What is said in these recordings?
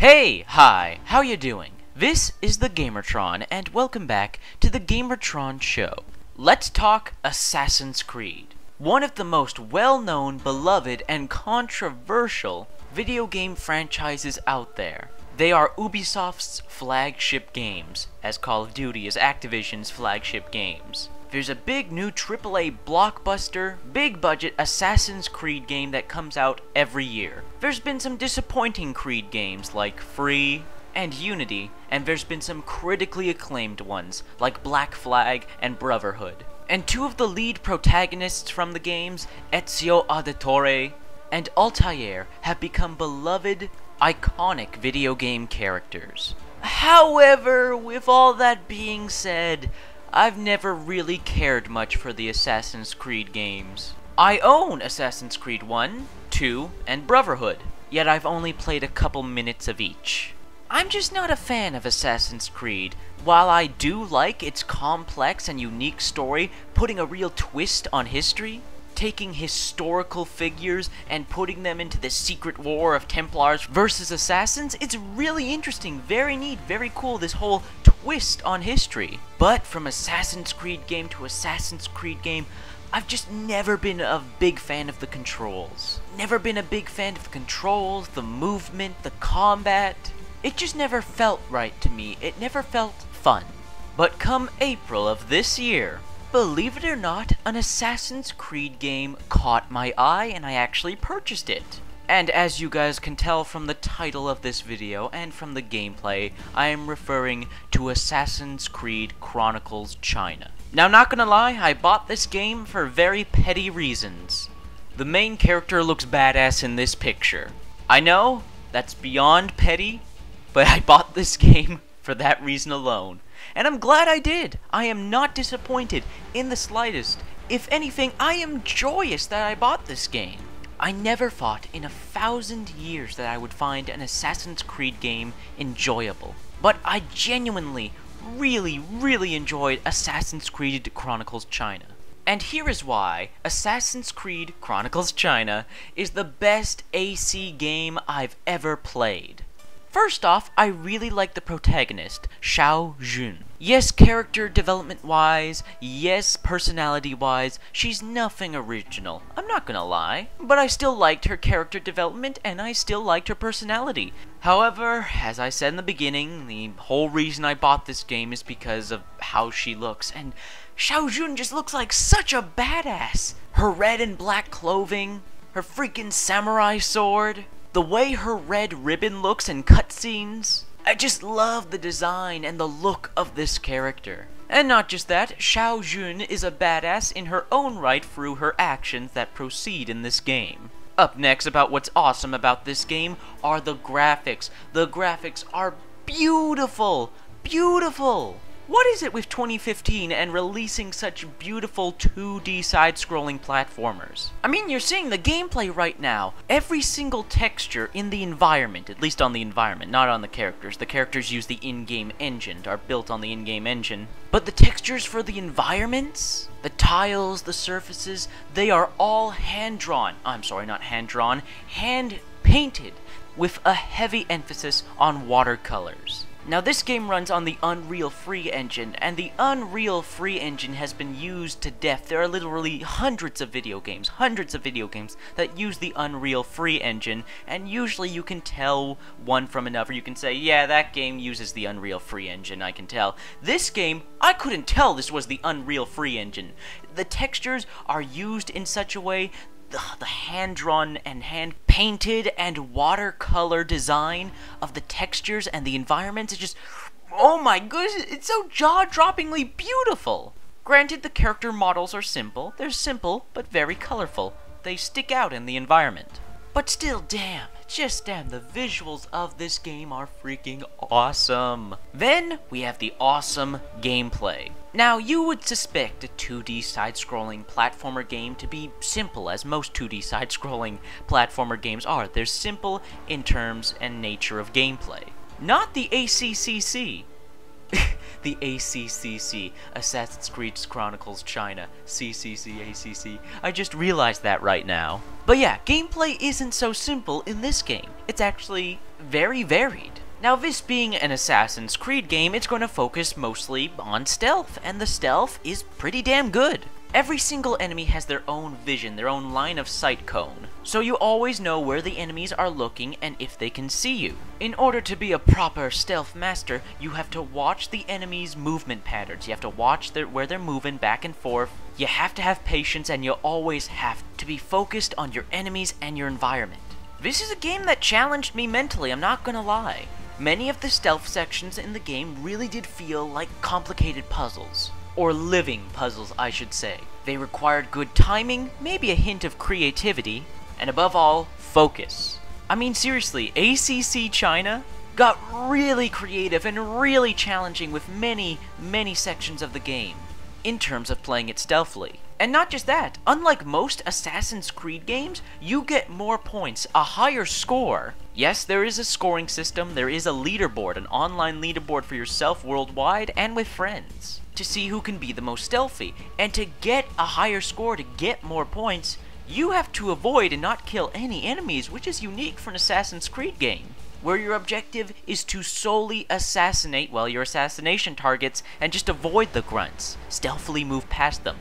Hey, hi, how you doing? This is the Gamertron, and welcome back to the Gamertron Show. Let's talk Assassin's Creed. One of the most well-known, beloved, and controversial video game franchises out there. They are Ubisoft's flagship games, as Call of Duty is Activision's flagship games. There's a big new AAA blockbuster, big-budget Assassin's Creed game that comes out every year. There's been some disappointing Creed games like Free and Unity, and there's been some critically acclaimed ones like Black Flag and Brotherhood. And two of the lead protagonists from the games, Ezio Auditore and Altair, have become beloved, iconic video game characters. However, with all that being said, I've never really cared much for the Assassin's Creed games. I own Assassin's Creed 1, 2, and Brotherhood, yet I've only played a couple minutes of each. I'm just not a fan of Assassin's Creed. While I do like its complex and unique story, putting a real twist on history, taking historical figures and putting them into the secret war of Templars versus Assassins, it's really interesting, very neat, very cool, this whole twist on history. But from Assassin's Creed game to Assassin's Creed game, I've just never been a big fan of the controls. Never been a big fan of the controls, the movement, the combat. It just never felt right to me. It never felt fun. But come April of this year, believe it or not, an Assassin's Creed game caught my eye and I actually purchased it. And as you guys can tell from the title of this video and from the gameplay, I am referring to Assassin's Creed Chronicles China. Now, not gonna lie, I bought this game for very petty reasons. The main character looks badass in this picture. I know, that's beyond petty, but I bought this game for that reason alone. And I'm glad I did. I am not disappointed in the slightest. If anything, I am joyous that I bought this game. I never thought in 1,000 years that I would find an Assassin's Creed game enjoyable. But I genuinely, really enjoyed Assassin's Creed Chronicles China. And here is why Assassin's Creed Chronicles China is the best AC game I've ever played. First off, I really like the protagonist, Xiao Jun. Yes, character development-wise, yes, personality-wise, she's nothing original. I'm not gonna lie. But I still liked her character development, and I still liked her personality. However, as I said in the beginning, the whole reason I bought this game is because of how she looks, and Xiao Jun just looks like such a badass. Her red and black clothing, her freaking samurai sword, the way her red ribbon looks in cutscenes. I just love the design and the look of this character. And not just that, Xiao Jun is a badass in her own right through her actions that proceed in this game. Up next, about what's awesome about this game are the graphics. The graphics are beautiful! Beautiful! What is it with 2015 and releasing such beautiful 2D side-scrolling platformers? I mean, you're seeing the gameplay right now. Every single texture in the environment, at least on the environment, not on the characters. The characters use the in-game engine, are built on the in-game engine. But the textures for the environments, the tiles, the surfaces, they are all hand-drawn. I'm sorry, not hand-drawn, hand-painted, with a heavy emphasis on watercolors. Now, this game runs on the Unreal Free engine, and the Unreal Free engine has been used to death. There are literally hundreds of video games that use the Unreal Free engine, and usually you can tell one from another. You can say, yeah, that game uses the Unreal Free engine, I can tell. This game, I couldn't tell this was the Unreal Free engine. The textures are used in such a way, the hand-drawn and hand-painted and watercolor design of the textures and the environments is just, oh my goodness, it's so jaw-droppingly beautiful! Granted, the character models are simple. They're simple, but very colorful. They stick out in the environment. But still, damn, just damn, the visuals of this game are freaking awesome. Then, we have the awesome gameplay. Now, you would suspect a 2D side-scrolling platformer game to be simple, as most 2D side-scrolling platformer games are. They're simple in terms and nature of gameplay. Not the ACCC. the ACCC, Assassin's Creed Chronicles China, CCC. I just realized that right now. But yeah, gameplay isn't so simple in this game. It's actually very varied. Now, this being an Assassin's Creed game, it's going to focus mostly on stealth, and the stealth is pretty damn good. Every single enemy has their own vision, their own line of sight cone, so you always know where the enemies are looking and if they can see you. In order to be a proper stealth master, you have to watch the enemy's movement patterns, you have to watch where they're moving back and forth, you have to have patience, and you always have to be focused on your enemies and your environment. This is a game that challenged me mentally, I'm not gonna lie. Many of the stealth sections in the game really did feel like complicated puzzles. Or living puzzles, I should say. They required good timing, maybe a hint of creativity, and above all, focus. I mean, seriously, ACC China got really creative and really challenging with many sections of the game, in terms of playing it stealthily. And not just that, unlike most Assassin's Creed games, you get more points, a higher score. Yes, there is a scoring system, there is a leaderboard, an online leaderboard for yourself worldwide and with friends, to see who can be the most stealthy. And to get a higher score, to get more points, you have to avoid and not kill any enemies, which is unique for an Assassin's Creed game, where your objective is to solely assassinate, well, your assassination targets, and just avoid the grunts, stealthily move past them.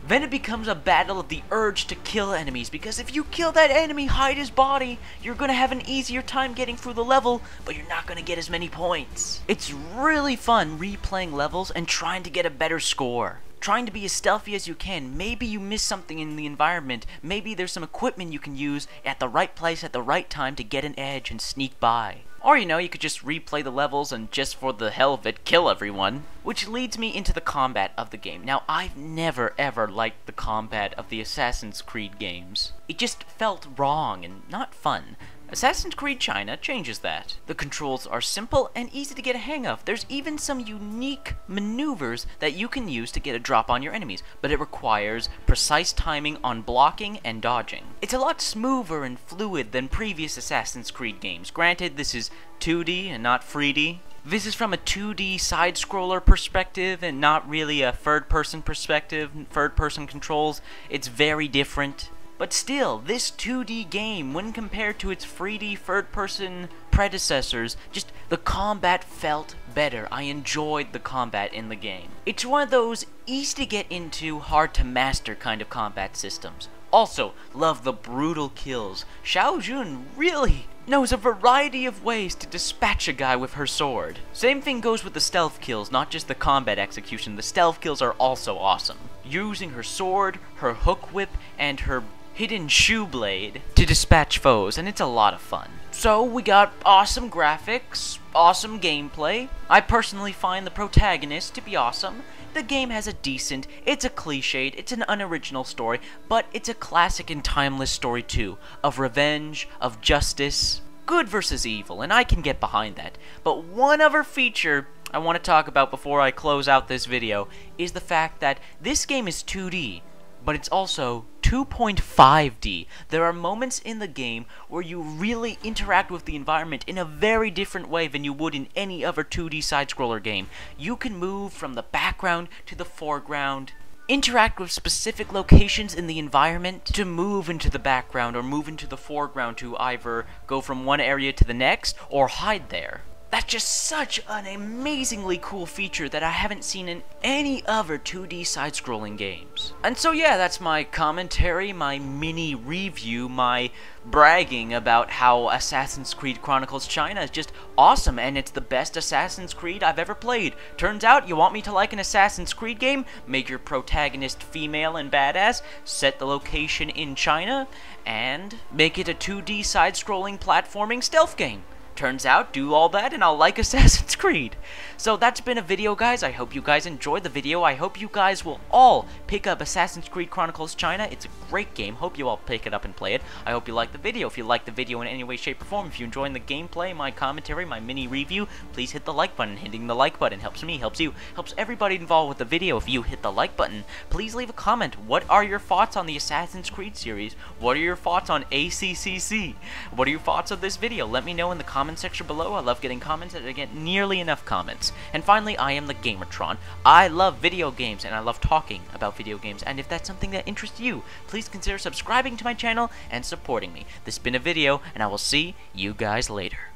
Then it becomes a battle of the urge to kill enemies, because if you kill that enemy, hide his body, you're gonna have an easier time getting through the level, but you're not gonna get as many points. It's really fun replaying levels and trying to get a better score. Trying to be as stealthy as you can. Maybe you miss something in the environment, maybe there's some equipment you can use at the right place at the right time to get an edge and sneak by. Or, you know, you could just replay the levels and just for the hell of it, kill everyone. Which leads me into the combat of the game. Now, I've never ever liked the combat of the Assassin's Creed games. It just felt wrong and not fun. Assassin's Creed China changes that. The controls are simple and easy to get a hang of. There's even some unique maneuvers that you can use to get a drop on your enemies, but it requires precise timing on blocking and dodging. It's a lot smoother and fluid than previous Assassin's Creed games. Granted, this is 2D and not 3D. This is from a 2D side-scroller perspective and not really a third-person perspective, third-person controls. It's very different. But still, this 2D game, when compared to its 3D third-person predecessors, just the combat felt better. I enjoyed the combat in the game. It's one of those easy to get into, hard to master kind of combat systems. Also, love the brutal kills. Xiao Jun really knows a variety of ways to dispatch a guy with her sword. Same thing goes with the stealth kills, not just the combat execution. The stealth kills are also awesome. Using her sword, her hook whip, and her hidden shoe blade to dispatch foes, and it's a lot of fun. So we got awesome graphics, awesome gameplay. I personally find the protagonist to be awesome. The game has a decent, it's a cliched, it's an unoriginal story, but it's a classic and timeless story too, of revenge, of justice, good versus evil, and I can get behind that. But one other feature I want to talk about before I close out this video is the fact that this game is 2D, but it's also 2.5D. There are moments in the game where you really interact with the environment in a very different way than you would in any other 2D side-scroller game. You can move from the background to the foreground, interact with specific locations in the environment to move into the background or move into the foreground to either go from one area to the next or hide there. That's just such an amazingly cool feature that I haven't seen in any other 2D side-scrolling games. And so yeah, that's my commentary, my mini review, my bragging about how Assassin's Creed Chronicles China is just awesome, and it's the best Assassin's Creed I've ever played. Turns out, you want me to like an Assassin's Creed game? Make your protagonist female and badass, set the location in China, and make it a 2D side-scrolling platforming stealth game. Turns out, do all that and I'll like Assassin's Creed. So that's been a video, guys. I hope you guys enjoyed the video. I hope you guys will all pick up Assassin's Creed Chronicles China. It's a great game. Hope you all pick it up and play it. I hope you like the video. If you like the video in any way, shape, or form, if you're enjoying the gameplay, my commentary, my mini review, please hit the like button. Hitting the like button helps me, helps you, helps everybody involved with the video. If you hit the like button, please leave a comment. What are your thoughts on the Assassin's Creed series? What are your thoughts on ACCC? What are your thoughts of this video? Let me know in the comments comment section below. I love getting comments, and I get nearly enough comments. And finally, I am the Gamertron. I love video games, and I love talking about video games, and if that's something that interests you, please consider subscribing to my channel and supporting me. This has been a video, and I will see you guys later.